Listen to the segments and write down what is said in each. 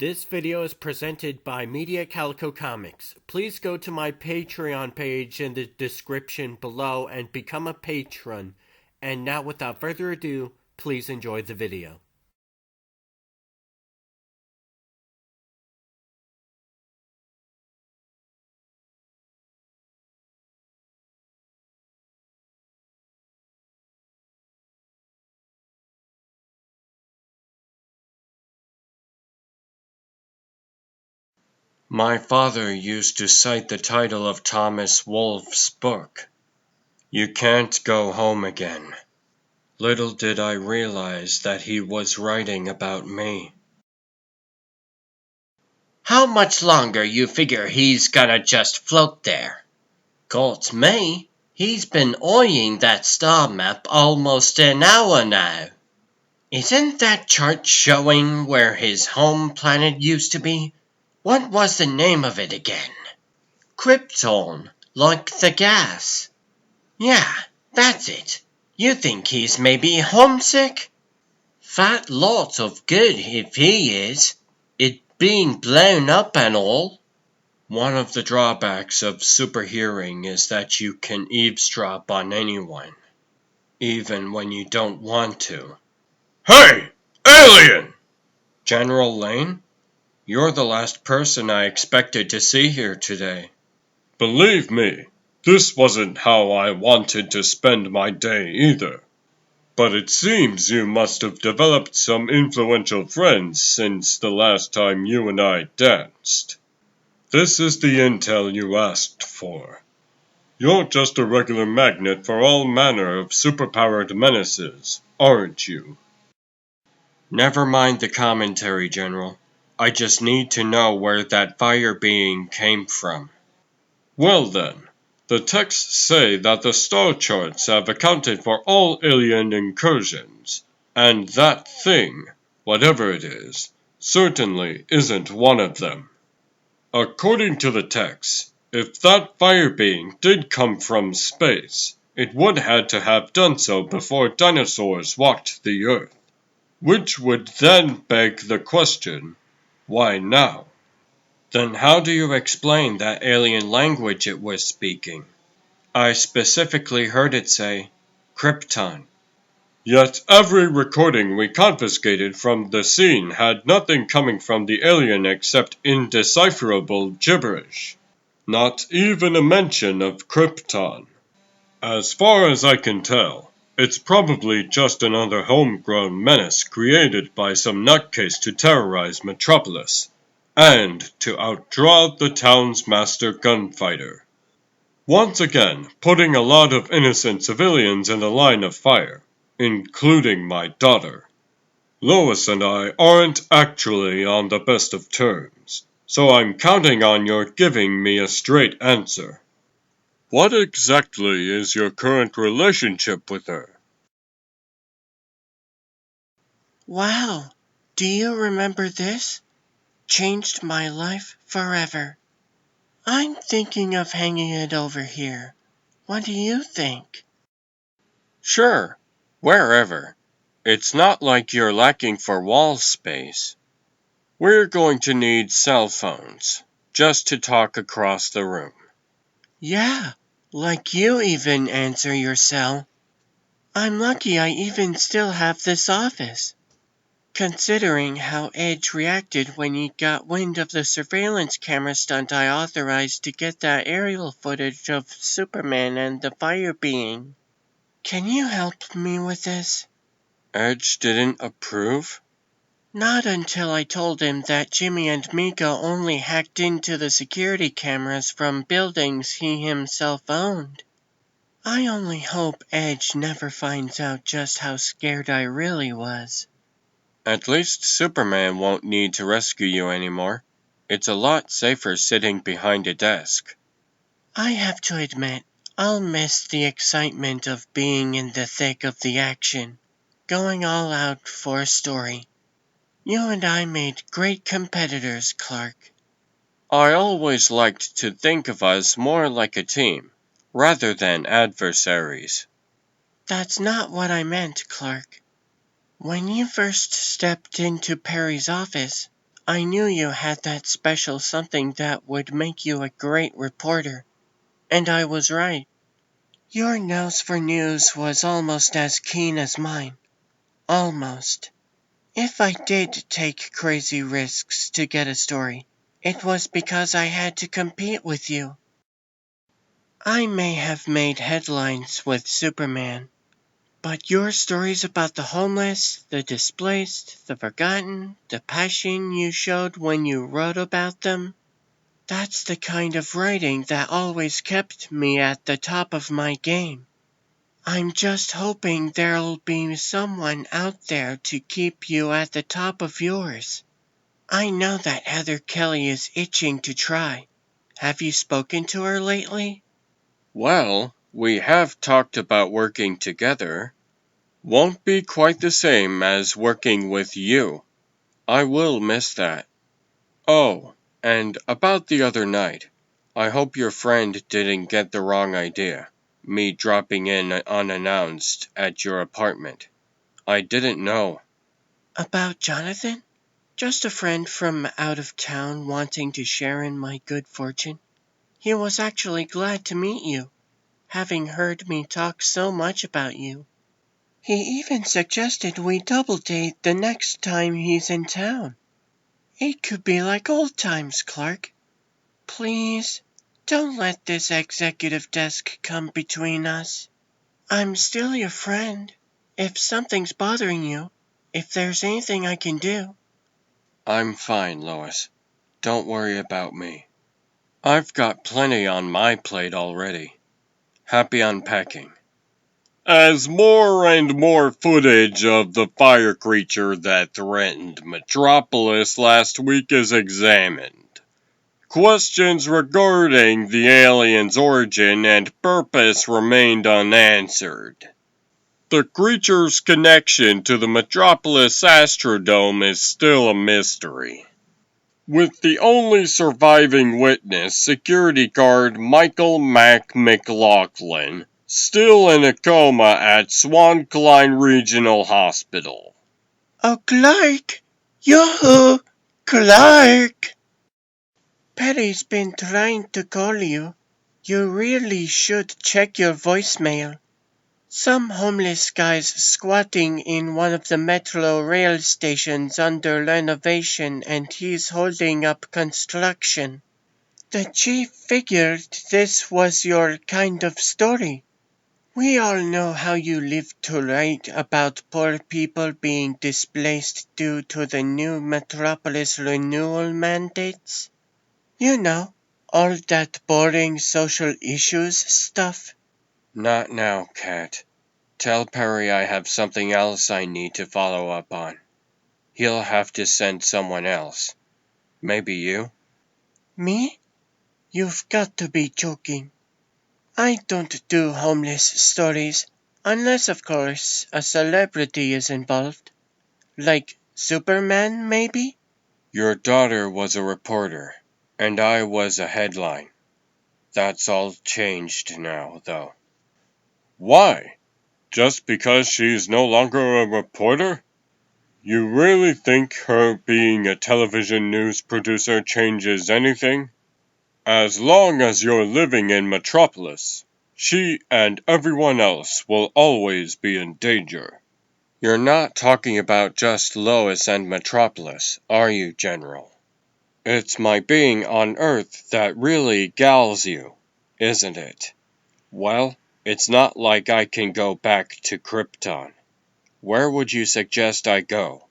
This video is presented by Media Calico Comics. Please go to my Patreon page in the description below and become a patron. And now, without further ado, please enjoy the video. My father used to cite the title of Thomas Wolfe's book, "You Can't Go Home Again." Little did I realize that he was writing about me. How much longer you figure he's gonna just float there? God's me, he's been eyeing that star map almost an hour now. Isn't that chart showing where his home planet used to be? What was the name of it again? Krypton, like the gas. Yeah, that's it. You think he's maybe homesick? Fat lot of good if he is, it being blown up and all. One of the drawbacks of superhearing is that you can eavesdrop on anyone, even when you don't want to. Hey! Alien! General Lane? You're the last person I expected to see here today. Believe me, this wasn't how I wanted to spend my day either. But it seems you must have developed some influential friends since the last time you and I danced. This is the intel you asked for. You're just a regular magnet for all manner of superpowered menaces, aren't you? Never mind the commentary, General. I just need to know where that fire being came from. Well then, the texts say that the star charts have accounted for all alien incursions, and that thing, whatever it is, certainly isn't one of them. According to the text, if that fire being did come from space, it would had to have done so before dinosaurs walked the earth. Which would then beg the question, why now? Then how do you explain that alien language it was speaking? I specifically heard it say, Krypton. Yet every recording we confiscated from the scene had nothing coming from the alien except indecipherable gibberish. Not even a mention of Krypton. As far as I can tell, it's probably just another homegrown menace created by some nutcase to terrorize Metropolis, and to outdraw the town's master gunfighter. Once again, putting a lot of innocent civilians in the line of fire, including my daughter. Lois and I aren't actually on the best of terms, so I'm counting on your giving me a straight answer. What exactly is your current relationship with her? Wow, do you remember this? Changed my life forever. I'm thinking of hanging it over here. What do you think? Sure, wherever. It's not like you're lacking for wall space. We're going to need cell phones, just to talk across the room. Yeah, like you even answer your cell. I'm lucky I even still have this office. Considering how Edge reacted when he got wind of the surveillance camera stunt I authorized to get that aerial footage of Superman and the fire being. Can you help me with this? Edge didn't approve? Not until I told him that Jimmy and Mika only hacked into the security cameras from buildings he himself owned. I only hope Edge never finds out just how scared I really was. At least Superman won't need to rescue you anymore. It's a lot safer sitting behind a desk. I have to admit, I'll miss the excitement of being in the thick of the action, going all out for a story. You and I made great competitors, Clark. I always liked to think of us more like a team, rather than adversaries. That's not what I meant, Clark. When you first stepped into Perry's office, I knew you had that special something that would make you a great reporter, and I was right. Your nose for news was almost as keen as mine. Almost. If I did take crazy risks to get a story, it was because I had to compete with you. I may have made headlines with Superman, but your stories about the homeless, the displaced, the forgotten, the passion you showed when you wrote about them, that's the kind of writing that always kept me at the top of my game. I'm just hoping there'll be someone out there to keep you at the top of yours. I know that Heather Kelly is itching to try. Have you spoken to her lately? Well, we have talked about working together. Won't be quite the same as working with you. I will miss that. Oh, and about the other night. I hope your friend didn't get the wrong idea. Me dropping in unannounced at your apartment. I didn't know. About Jonathan? Just a friend from out of town wanting to share in my good fortune. He was actually glad to meet you, having heard me talk so much about you. He even suggested we double date the next time he's in town. It could be like old times, Clark. Please, don't let this executive desk come between us. I'm still your friend. If something's bothering you, if there's anything I can do. I'm fine, Lois. Don't worry about me. I've got plenty on my plate already. Happy unpacking. As more and more footage of the fire creature that threatened Metropolis last week is examined, questions regarding the alien's origin and purpose remained unanswered. The creature's connection to the Metropolis Astrodome is still a mystery, with the only surviving witness, security guard Michael Mac McLaughlin, still in a coma at Swankline Regional Hospital. Oh, Clark! Yoo-hoo! Clark! Patty's been trying to call you. You really should check your voicemail. Some homeless guy's squatting in one of the metro rail stations under renovation and he's holding up construction. The chief figured this was your kind of story. We all know how you live to write about poor people being displaced due to the new metropolis renewal mandates. You know, all that boring social issues stuff. Not now, Kat. Tell Perry I have something else I need to follow up on. He'll have to send someone else. Maybe you? Me? You've got to be joking. I don't do homeless stories, unless of course a celebrity is involved. Like Superman, maybe? Your daughter was a reporter, and I was a headline. That's all changed now, though. Why? Just because she's no longer a reporter? You really think her being a television news producer changes anything? As long as you're living in Metropolis, she and everyone else will always be in danger. You're not talking about just Lois and Metropolis, are you, General? It's my being on Earth that really galls you, isn't it? Well, it's not like I can go back to Krypton. Where would you suggest I go?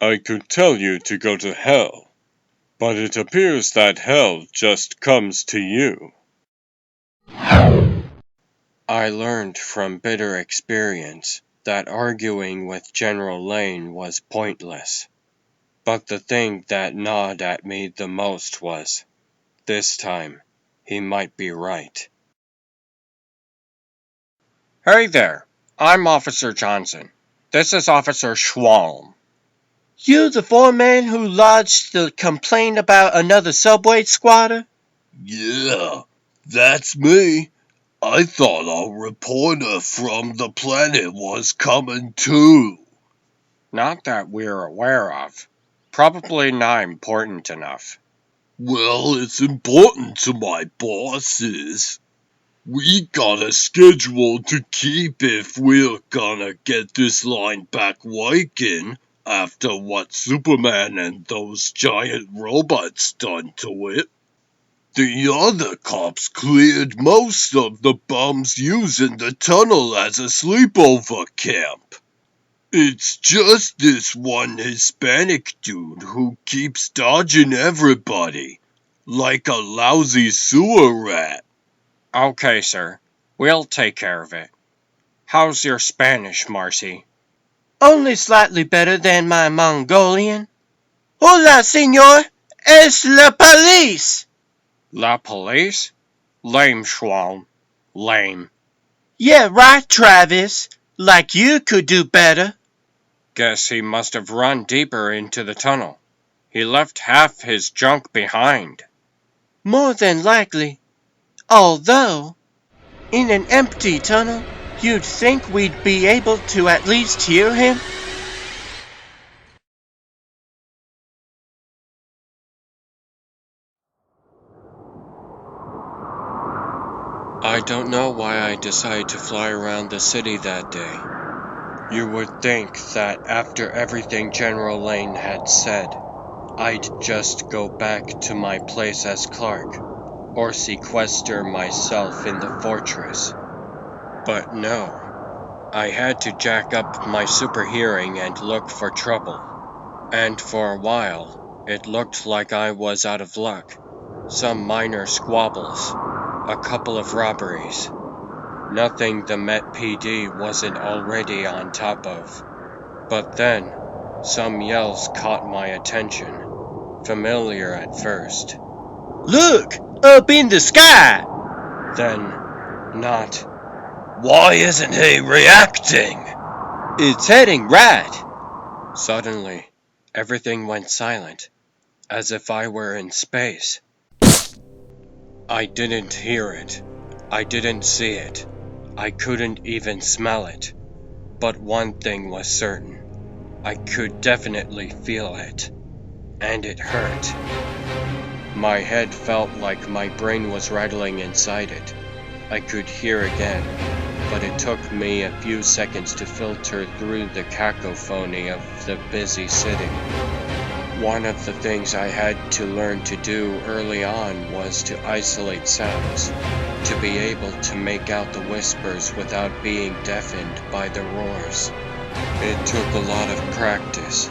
I could tell you to go to hell, but it appears that hell just comes to you. I learned from bitter experience that arguing with General Lane was pointless. But the thing that gnawed at me the most was, this time, he might be right. Hey there, I'm Officer Johnson. This is Officer Schwalm. You the foreman who lodged the complaint about another subway squatter? Yeah, that's me. I thought a reporter from the planet was coming too. Not that we're aware of. probably not important enough. Well, it's important to my bosses. We got a schedule to keep if we're gonna get this line back working after what Superman and those giant robots done to it. The other cops cleared most of the bums using the tunnel as a sleepover camp. It's just this one Hispanic dude who keeps dodging everybody, like a lousy sewer rat. Okay, sir. We'll take care of it. How's your Spanish, Marcy? Only slightly better than my Mongolian. Hola, senor! Es la police! La police? Lame, Schwalm. Lame. Yeah, right, Travis. Like you could do better. Guess he must have run deeper into the tunnel. He left half his junk behind. More than likely. Although, in an empty tunnel, you'd think we'd be able to at least hear him? I don't know why I decided to fly around the city that day. You would think that after everything General Lane had said, I'd just go back to my place as Clark, or sequester myself in the fortress. But no, I had to jack up my super hearing and look for trouble. And for a while, it looked like I was out of luck. Some minor squabbles, a couple of robberies. Nothing the Met PD wasn't already on top of. But then, some yells caught my attention. Familiar at first. Look! Up in the sky! Then, not. Why isn't he reacting? It's heading right. Suddenly, everything went silent, as if I were in space. I didn't hear it. I didn't see it. I couldn't even smell it. But one thing was certain. I could definitely feel it. And it hurt. My head felt like my brain was rattling inside it. I could hear again, but it took me a few seconds to filter through the cacophony of the busy city. One of the things I had to learn to do early on was to isolate sounds, to be able to make out the whispers without being deafened by the roars. It took a lot of practice,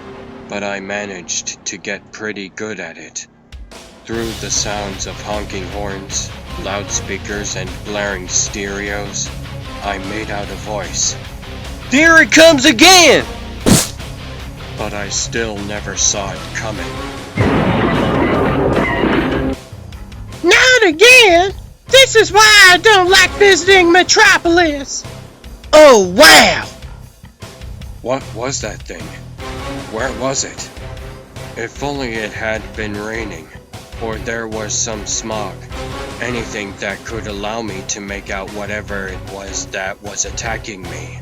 but I managed to get pretty good at it. Through the sounds of honking horns, loudspeakers, and blaring stereos, I made out a voice. There it comes again! But I still never saw it coming. Not again! This is why I don't like visiting Metropolis! Oh, wow! What was that thing? Where was it? If only it had been raining, or there was some smog, anything that could allow me to make out whatever it was that was attacking me.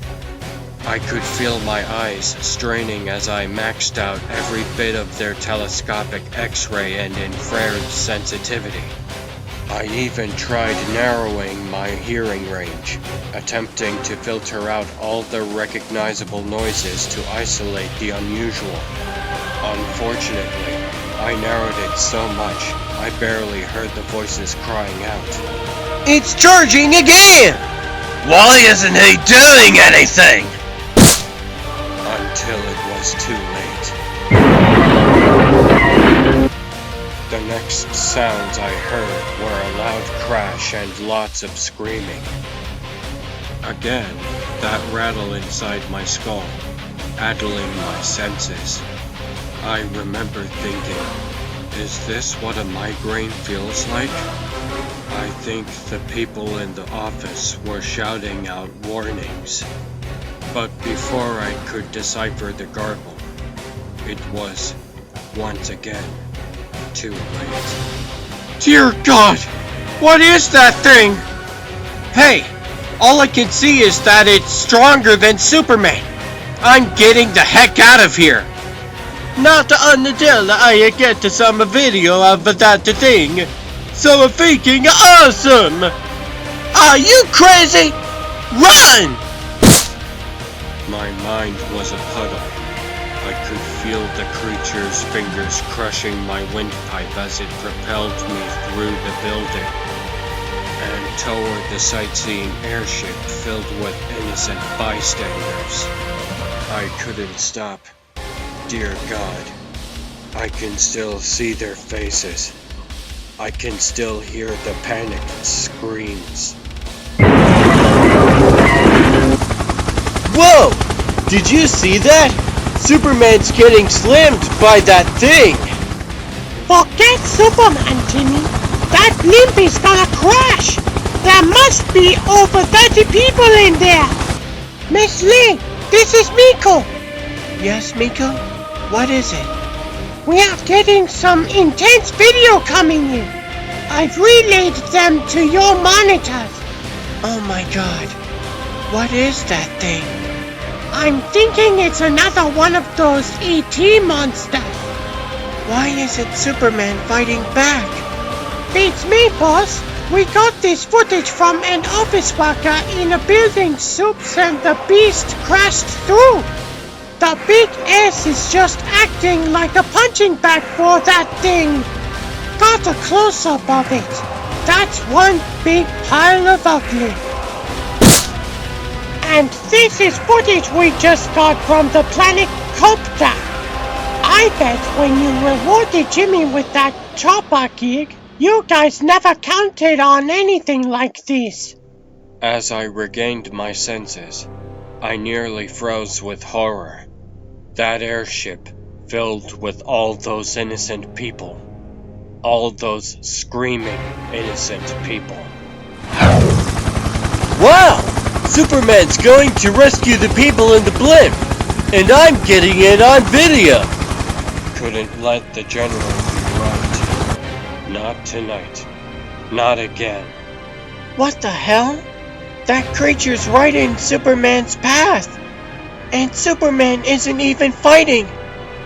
I could feel my eyes straining as I maxed out every bit of their telescopic X-ray and infrared sensitivity. I even tried narrowing my hearing range, attempting to filter out all the recognizable noises to isolate the unusual. Unfortunately, I narrowed it so much, I barely heard the voices crying out. It's charging again! Why isn't he doing anything? Until it was too late. The next sounds I heard were a loud crash and lots of screaming. Again, that rattle inside my skull, addling my senses. I remember thinking, is this what a migraine feels like? I think the people in the office were shouting out warnings. But before I could decipher the garble, it was, once again, too late. Dear God! What is that thing? Hey, all I can see is that it's stronger than Superman. I'm getting the heck out of here. Not until I get some video of that thing. So freaking awesome! Are you crazy? Run! My mind was a puddle. I could feel the creature's fingers crushing my windpipe as it propelled me through the building and toward the sightseeing airship filled with innocent bystanders. I couldn't stop. Dear God, I can still see their faces. I can still hear the panicked screams. Whoa! Did you see that? Superman's getting slammed by that thing! Forget Superman, Jimmy. That blimp is gonna crash. There must be over 30 people in there. Miss Lee, this is Miko. Yes, Miko? What is it? We are getting some intense video coming in. I've relayed them to your monitors. Oh my God. What is that thing? I'm thinking it's another one of those ET monsters. Why isn't Superman fighting back? Beats me, boss. We got this footage from an office worker in a building soups and the beast crashed through. The big S is just acting like a punching bag for that thing. Got a close-up of it. That's one big pile of ugly. And this is footage we just got from the planet Copter. I bet when you rewarded Jimmy with that chopper gig, you guys never counted on anything like this. As I regained my senses, I nearly froze with horror. That airship, filled with all those innocent people. All those screaming innocent people. Wow! Superman's going to rescue the people in the blimp! And I'm getting it on video! Couldn't let the general be right. Not tonight. Not again. What the hell? That creature's right in Superman's path. And Superman isn't even fighting.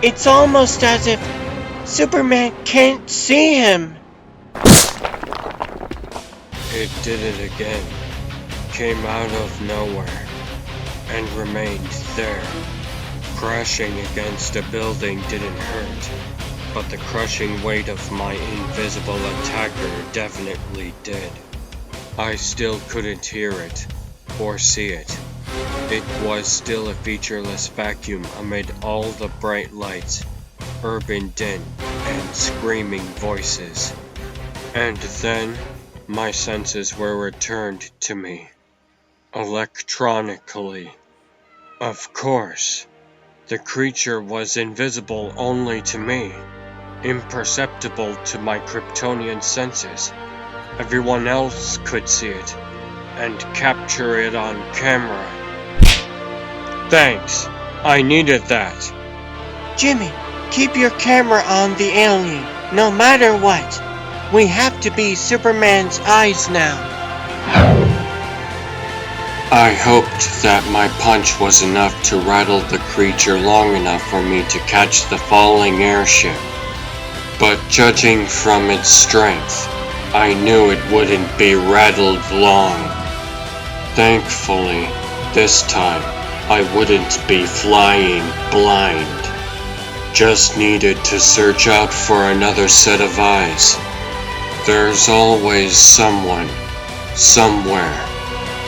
It's almost as if Superman can't see him. It did it again. Came out of nowhere. And remained there. Crashing against a building didn't hurt. But the crushing weight of my invisible attacker definitely did. I still couldn't hear it. Or see it. It was still a featureless vacuum amid all the bright lights, urban din, and screaming voices. And then, my senses were returned to me. Electronically. Of course. The creature was invisible only to me. Imperceptible to my Kryptonian senses. Everyone else could see it, and capture it on camera. Thanks. I needed that. Jimmy, keep your camera on the alien, no matter what. We have to be Superman's eyes now. I hoped that my punch was enough to rattle the creature long enough for me to catch the falling airship. But judging from its strength, I knew it wouldn't be rattled long. Thankfully, this time, I wouldn't be flying blind. Just needed to search out for another set of eyes. There's always someone, somewhere,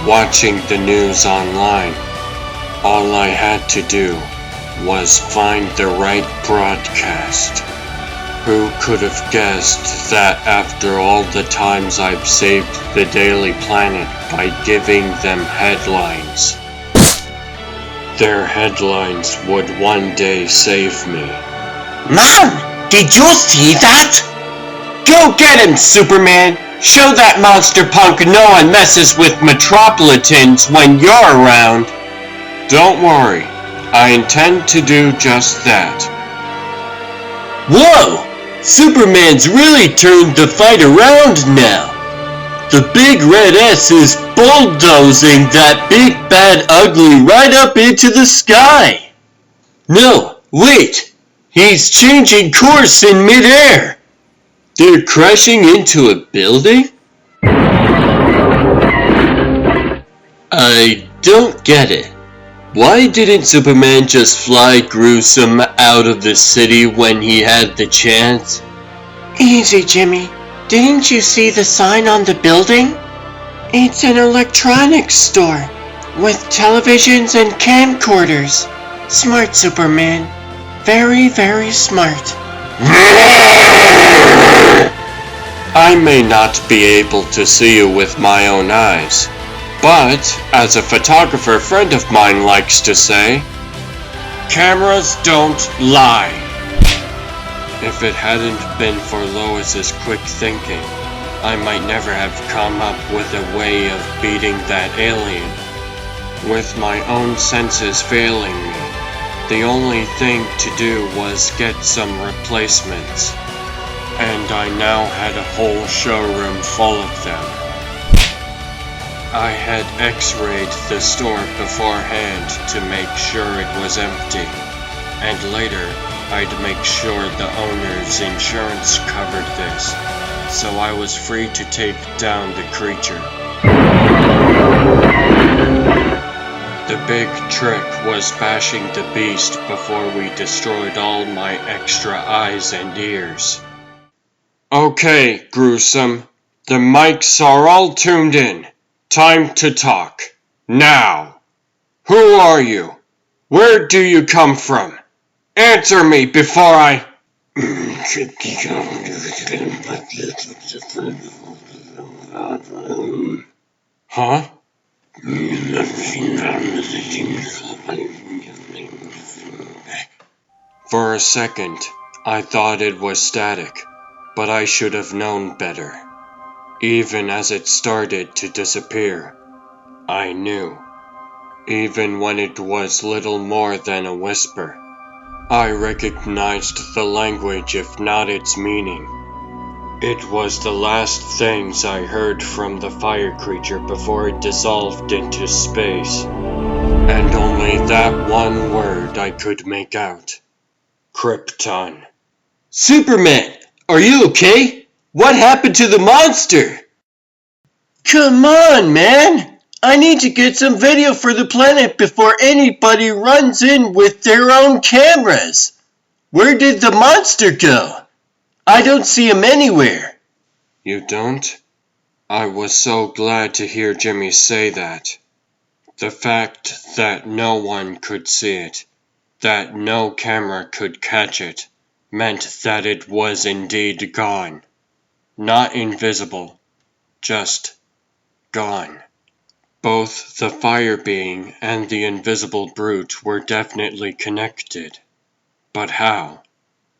watching the news online. All I had to do was find the right broadcast. Who could have guessed that after all the times I've saved the Daily Planet by giving them headlines, their headlines would one day save me. Man, did you see that? Go get him, Superman! Show that monster punk no one messes with Metropolitans when you're around! Don't worry, I intend to do just that. Whoa! Superman's really turned the fight around now! The big red S is bulldozing that big bad ugly right up into the sky! No, wait! He's changing course in midair! They're crashing into a building? I don't get it. Why didn't Superman just fly Gruesome out of the city when he had the chance? Easy, Jimmy. Didn't you see the sign on the building? It's an electronics store with televisions and camcorders. Smart, Superman. Very, very smart. I may not be able to see you with my own eyes, but, as a photographer friend of mine likes to say, cameras don't lie. If it hadn't been for Lois's quick thinking, I might never have come up with a way of beating that alien. With my own senses failing me, the only thing to do was get some replacements, and I now had a whole showroom full of them. I had x-rayed the store beforehand to make sure it was empty, and later I'd make sure the owner's insurance covered this, so I was free to take down the creature. The big trick was bashing the beast before we destroyed all my extra eyes and ears. Okay, Gruesome, the mics are all tuned in. Time to talk. Now! Who are you? Where do you come from? Answer me before I... Huh? For a second, I thought it was static, but I should have known better. Even as it started to disappear, I knew. Even when it was little more than a whisper, I recognized the language if not its meaning. It was the last things I heard from the fire creature before it dissolved into space, and only that one word I could make out. Krypton. Superman! Are you okay? What happened to the monster? Come on, man! I need to get some video for the planet before anybody runs in with their own cameras. Where did the monster go? I don't see him anywhere. You don't? I was so glad to hear Jimmy say that. The fact that no one could see it, that no camera could catch it, meant that it was indeed gone. Not invisible, just gone. Both the fire being and the invisible brute were definitely connected. But how?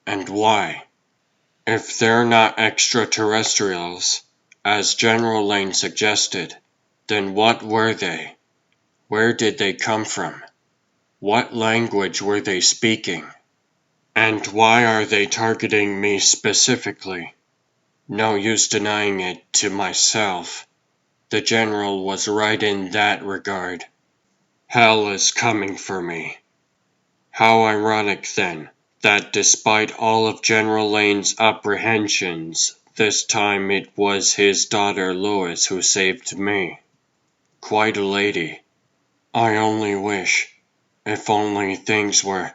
And why? If they're not extraterrestrials, as General Lane suggested, then what were they? Where did they come from? What language were they speaking? And why are they targeting me specifically? No use denying it to myself. The General was right in that regard. Hell is coming for me. How ironic, then, that despite all of General Lane's apprehensions, this time it was his daughter Lois who saved me. Quite a lady. I only wish, if only things were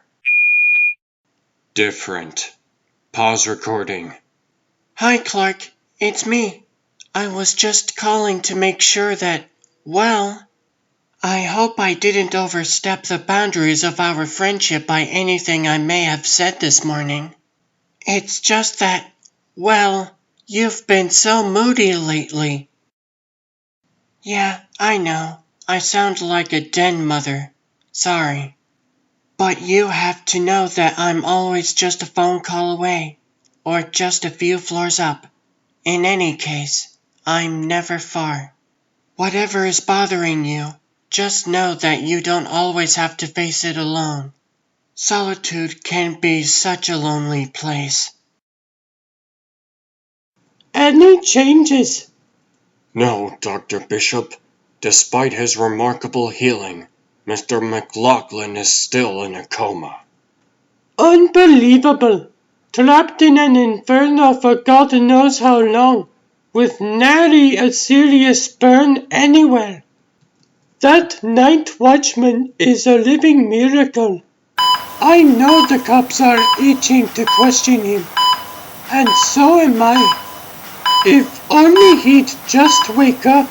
different. Pause recording. Hi, Clark. It's me. I was just calling to make sure that, well, I hope I didn't overstep the boundaries of our friendship by anything I may have said this morning. It's just that, well, you've been so moody lately. Yeah, I know. I sound like a den mother. Sorry. But you have to know that I'm always just a phone call away, or just a few floors up. In any case, I'm never far. Whatever is bothering you, just know that you don't always have to face it alone. Solitude can be such a lonely place. Any changes? No, Dr. Bishop. Despite his remarkable healing, Mr. McLaughlin is still in a coma. Unbelievable! Trapped in an inferno for God knows how long, with nary a serious burn anywhere. That night watchman is a living miracle. I know the cops are itching to question him, and so am I. If only he'd just wake up.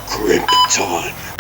Krypton.